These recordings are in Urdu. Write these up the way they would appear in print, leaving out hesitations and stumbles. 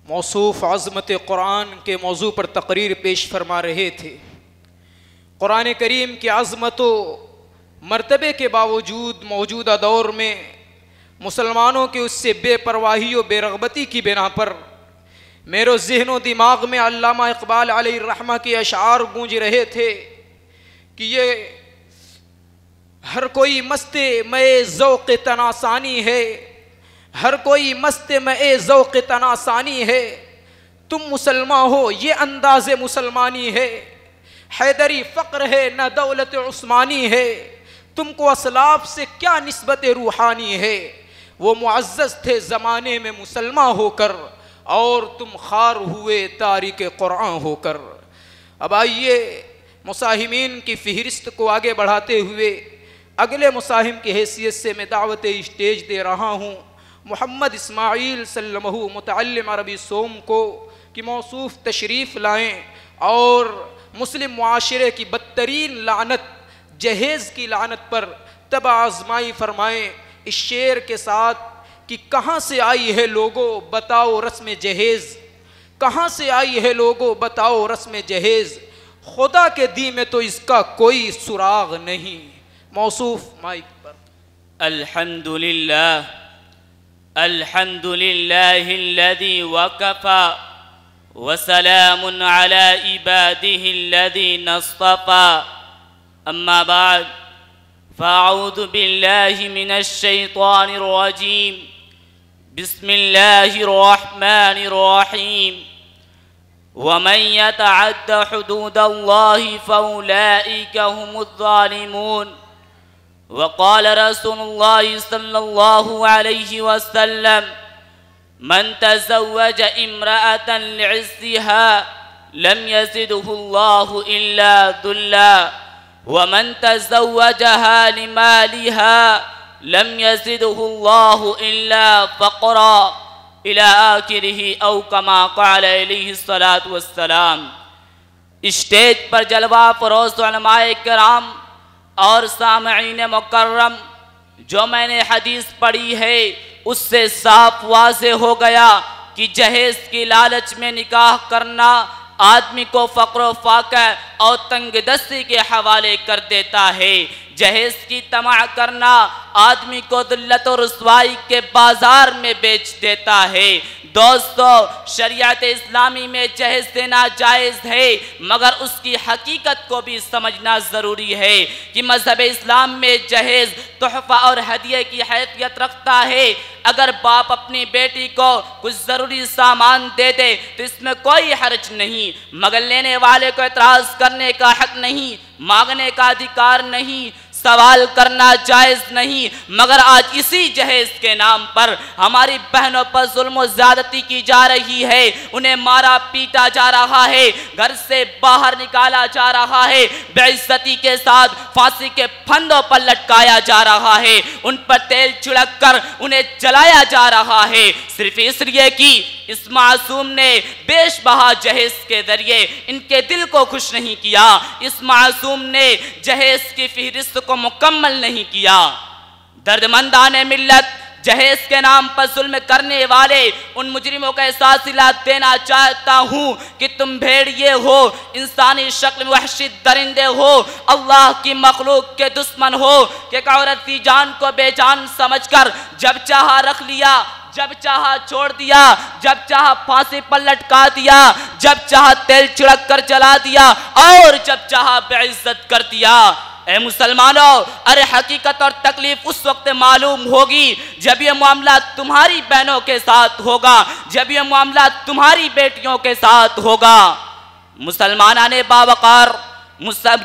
موصوف عظمت قرآن کے موضوع پر تقریر پیش فرما رہے تھے۔ قرآن کریم کی عظمت و مرتبے کے باوجود موجودہ دور میں مسلمانوں کے اس سے بے پرواہی و بے رغبتی کی بنا پر میرے ذہن و دماغ میں علامہ اقبال علیہ الرحمہ کے اشعار گونج رہے تھے کہ یہ ہر کوئی مست میں ذوق تناسانی ہے، ہر کوئی مست میں ذوق تناسانی ہے، تم مسلمان ہو یہ انداز مسلمانی ہے، حیدری فقر ہے نہ دولت عثمانی ہے، تم کو اسلاف سے کیا نسبت روحانی ہے، وہ معزز تھے زمانے میں مسلمان ہو کر اور تم خوار ہوئے تارک قرآن ہو کر۔ اب آئیے مساہمین کی فہرست کو آگے بڑھاتے ہوئے اگلے مساہم کی حیثیت سے میں دعوت اسٹیج دے رہا ہوں محمد اسماعیل سلمہ متعلم عربی سوم کو کہ موصوف تشریف لائیں اور مسلم معاشرے کی بدترین لعنت جہیز کی لعنت پر تبع آزمائی فرمائیں اس شعر کے ساتھ کہ کہاں سے آئی ہے لوگو بتاؤ رسم جہیز، کہاں سے آئی ہے لوگو بتاؤ رسم جہیز، خدا کے دی میں تو اس کا کوئی سراغ نہیں۔ موصوف مائک پر۔ الحمدللہ الحمدللہ الذی وکفى وسلام علی عباده الذین اصطفى اما بعد فاعوذ باللہ من الشیطان الرجیم بسم اللہ الرحمن الرحیم ومن يتعد حدود الله فأولئك هم الظالمون وقال رسول الله صلى الله عليه وسلم من تزوج امرأة لعزها لم يزده الله إلا ذلا ومن تزوجها لمالها لم يزده الله إلا فقرا الى آخرہ او کما قال علیہ الصلاۃ والسلام۔ اسٹیج پر جلوہ فروز علماء کرام اور سامعین مکرم، جو میں نے حدیث پڑھی ہے اس سے صاف واضح ہو گیا کہ جہیز کی لالچ میں نکاح کرنا آدمی کو فقر و فاقہ اور تنگ دستی کے حوالے کر دیتا ہے۔ جہیز کی طمع کرنا آدمی کو ذلت و رسوائی کے بازار میں بیچ دیتا ہے۔ دوستو، شریعت اسلامی میں جہیز دینا جائز ہے، مگر اس کی حقیقت کو بھی سمجھنا ضروری ہے کہ مذہب اسلام میں جہیز تحفہ اور ہدیے کی حیثیت رکھتا ہے۔ اگر باپ اپنی بیٹی کو کچھ ضروری سامان دے دے تو اس میں کوئی حرج نہیں، مگر لینے والے کو اعتراض کرنے کا حق نہیں، مانگنے کا ادھیکار نہیں، سوال کرنا جائز نہیں۔ مگر آج اسی جہیز کے نام پر ہماری بہنوں پر ظلم و زیادتی کی جا رہی ہے، انہیں مارا پیٹا جا رہا ہے، گھر سے باہر نکالا جا رہا ہے، بے عزتی کے ساتھ پھانسی کے پھندوں پر لٹکایا جا رہا ہے، ان پر تیل چھڑک کر انہیں جلایا جا رہا ہے، صرف اس لیے کہ اس معصوم نے بیش بہا جہیز کے ذریعے ان کے دل کو خوش نہیں کیا، اس معصوم نے جہیز کی فہرست کو مکمل نہیں کیا۔ دردمندان ملت، جہیز کے نام پر ظلم کرنے والے ان مجرموں کا احساس دلا دینا چاہتا ہوں کہ تم بھیڑیے ہو، انسانی شکل میں وحشی درندے ہو، اللہ کی مخلوق کے دشمن ہو کہ ایک عورت کی جان کو بے جان سمجھ کر جب چاہا رکھ لیا، جب چاہا چھوڑ دیا، جب چاہا پھانسی پر لٹکا دیا، جب چاہا تیل چھڑک کر جلا دیا اور جب چاہا بے عزت کر دیا۔ اے مسلمانوں، ارے حقیقت اور تکلیف اس وقت معلوم ہوگی جب یہ معاملہ تمہاری بہنوں کے ساتھ ہوگا، جب یہ معاملہ تمہاری بیٹیوں کے ساتھ ہوگا۔ مسلمانان باوقار،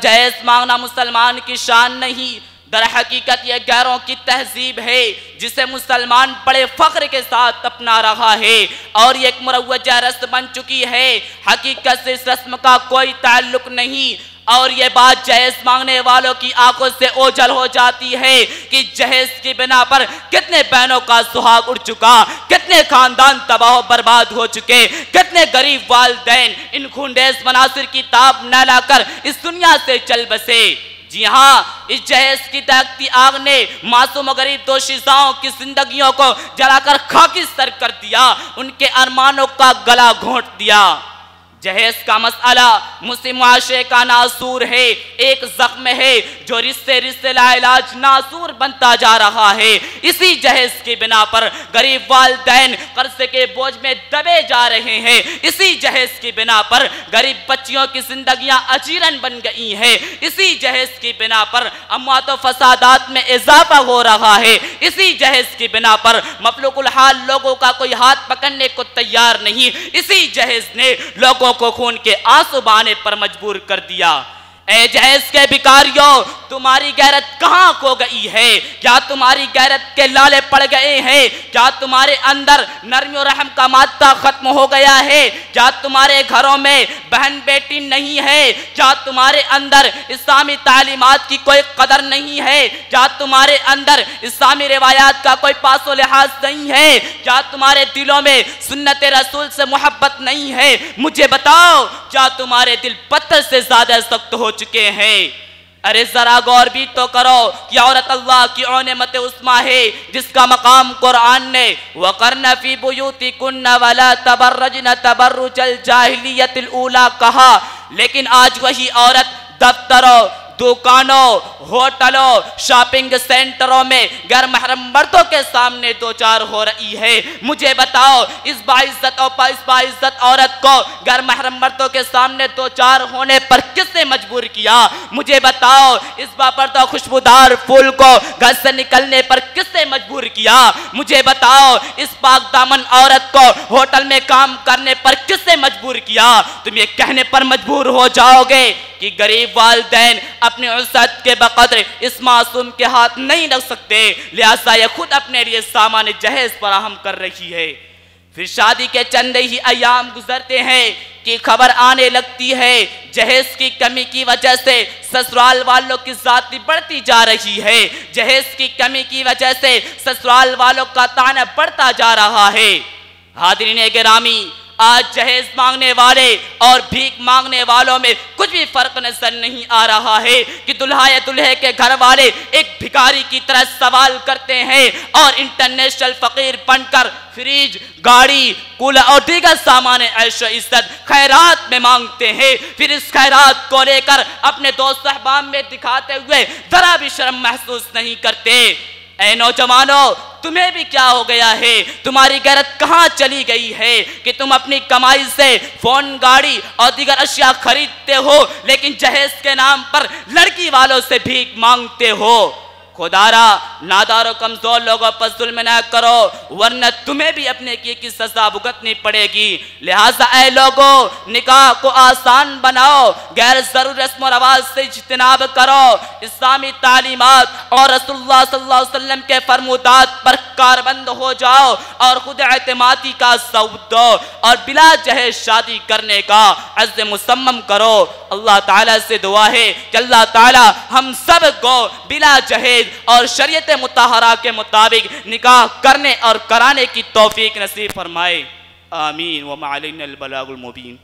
جہیز مانگنا مسلمان کی شان نہیں، در حقیقت یہ غیروں کی تہذیب ہے جسے مسلمان بڑے فخر کے ساتھ اپنا رہا ہے اور یہ ایک مروجہ رسم بن چکی ہے۔ حقیقت سے اس رسم کا کوئی تعلق نہیں اور یہ بات جہیز مانگنے والوں کی آنکھوں سے اوجھل ہو جاتی ہے کہ جہیز کی بنا پر کتنے بہنوں کا سہاگ اڑ چکا، کتنے خاندان تباہ و برباد ہو چکے، کتنے غریب والدین ان خونریز مناظر کی تاب نہ لا کر اس دنیا سے چل بسے۔ جی ہاں، اس جہیز کی دہکتی آگ نے معصوم و غریب دوشیزاؤں کی زندگیوں کو جلا کر خاکی سر کر دیا، ان کے ارمانوں کا گلا گھونٹ دیا۔ جہیز کا مسئلہ مسلم معاشرے کا ناسور ہے، ایک زخم ہے جو رشتے رشتے لا علاج ناسور بنتا جا رہا ہے۔ اسی جہیز کی بنا پر غریب والدین قرض کے بوجھ میں دبے جا رہے ہیں، اسی جہیز کی بنا پر غریب بچیوں کی زندگیاں اجیرن بن گئی ہیں، اسی جہیز کی بنا پر اموات و فسادات میں اضافہ ہو رہا ہے، اسی جہیز کی بنا پر مفلوق الحال لوگوں کا کوئی ہاتھ پکڑنے کو تیار نہیں، اسی جہیز نے لوگوں کو خون کے آنسو بہانے پر مجبور کر دیا۔ اے جہیز کے بھکاریوں، تمہاری غیرت کہاں کھو گئی ہے؟ کیا تمہاری غیرت کے لالے پڑ گئے ہیں؟ کیا تمہارے اندر نرمی و رحم کا مادہ ختم ہو گیا ہے؟ کیا تمہارے گھروں میں بہن بیٹی نہیں ہے؟ کیا تمہارے اندر اسلامی تعلیمات کی کوئی قدر نہیں ہے؟ کیا تمہارے اندر اسلامی روایات کا کوئی پاس و لحاظ نہیں ہے؟ کیا تمہارے دلوں میں سنت رسول سے محبت نہیں ہے؟ مجھے بتاؤ، کیا تمہارے دل پتھر سے زیادہ سخت ہو چکے ہیں؟ ارے ذرا غور بھی تو کرو کہ عورت اللہ کی نعمت عظمیٰ ہے جس کا مقام قرآن نے وَقَرْنَ فِي بُيُوتِكُنَّ وَلَا تَبَرَّجْنَ تَبَرُّجَ الْجَاهِلِيَّةِ الْأُولَىٰ کہا، لیکن آج وہی عورت دفتروں، دکانوں، ہوٹلوں، شاپنگ سینٹروں میں غیر محرم مردوں کے سامنے دو چار ہو رہی ہے۔ مجھے بتاؤ، اس باعزت عورت کو غیر محرم مردوں کے سامنے دو چار ہونے پر کس نے مجبور کیا؟ مجھے بتاؤ، اس باپردہ خوشبودار پھول کو گھر سے نکلنے پر کس نے مجبور کیا؟ مجھے بتاؤ، اس پاک دامن عورت کو ہوٹل میں کام کرنے پر کس نے مجبور کیا؟ تم یہ کہنے پر مجبور ہو جاؤ گے کہ غریب والدین اپنی عزت کے بقدر اس معصوم کے ہاتھ نہیں رکھ سکتے، لہذا یہ خود اپنے لیے سامان جہیز فراہم کر رہی ہے۔ پھر شادی کے چند ہی ایام گزرتے ہیں کہ خبر آنے لگتی ہے جہیز کی کمی کی وجہ سے سسرال والوں کی ذاتی بڑھتی جا رہی ہے، جہیز کی کمی کی وجہ سے سسرال والوں کا طعنہ بڑھتا جا رہا ہے۔ حاضرین گرامی، آج جہیز مانگنے والے اور بھیک مانگنے والوں میں کچھ بھی فرق نظر نہیں آ رہا ہے کہ دلہا یا دلہے کے گھر والے ایک بھکاری کی طرح سوال کرتے ہیں اور انٹرنیشنل فقیر بن کر فریج، گاڑی، کولر اور دیگر سامان عیش و عزت خیرات میں مانگتے ہیں، پھر اس خیرات کو لے کر اپنے دوست احباب میں دکھاتے ہوئے ذرا بھی شرم محسوس نہیں کرتے۔ اے نوجوانوں، تمہیں بھی کیا ہو گیا ہے؟ تمہاری غیرت کہاں چلی گئی ہے کہ تم اپنی کمائی سے فون، گاڑی اور دیگر اشیاء خریدتے ہو لیکن جہیز کے نام پر لڑکی والوں سے بھیک مانگتے ہو؟ خدارا نادار و کمزور لوگوں پر ظلم نہ کرو ورنہ تمہیں بھی اپنے کیے کی سزا بھگتنی پڑے گی۔ لہٰذا اے لوگوں، نکاح کو آسان بناؤ، غیر ضروری رسم و رواج سے اجتناب کرو، اسلامی تعلیمات اور رسول اللہ صلی اللہ علیہ وسلم کے فرمودات پر کاربند ہو جاؤ اور خود اعتمادی کا ثبوت دو اور بلا جہیز شادی کرنے کا عزم مصمم کرو۔ اللہ تعالیٰ سے دعا ہے کہ اللہ تعالیٰ ہم سب کو بلا جہیز اور شریعت مطہرہ کے مطابق نکاح کرنے اور کرانے کی توفیق نصیب فرمائے، آمین۔ وما علینا البلاغ المبین۔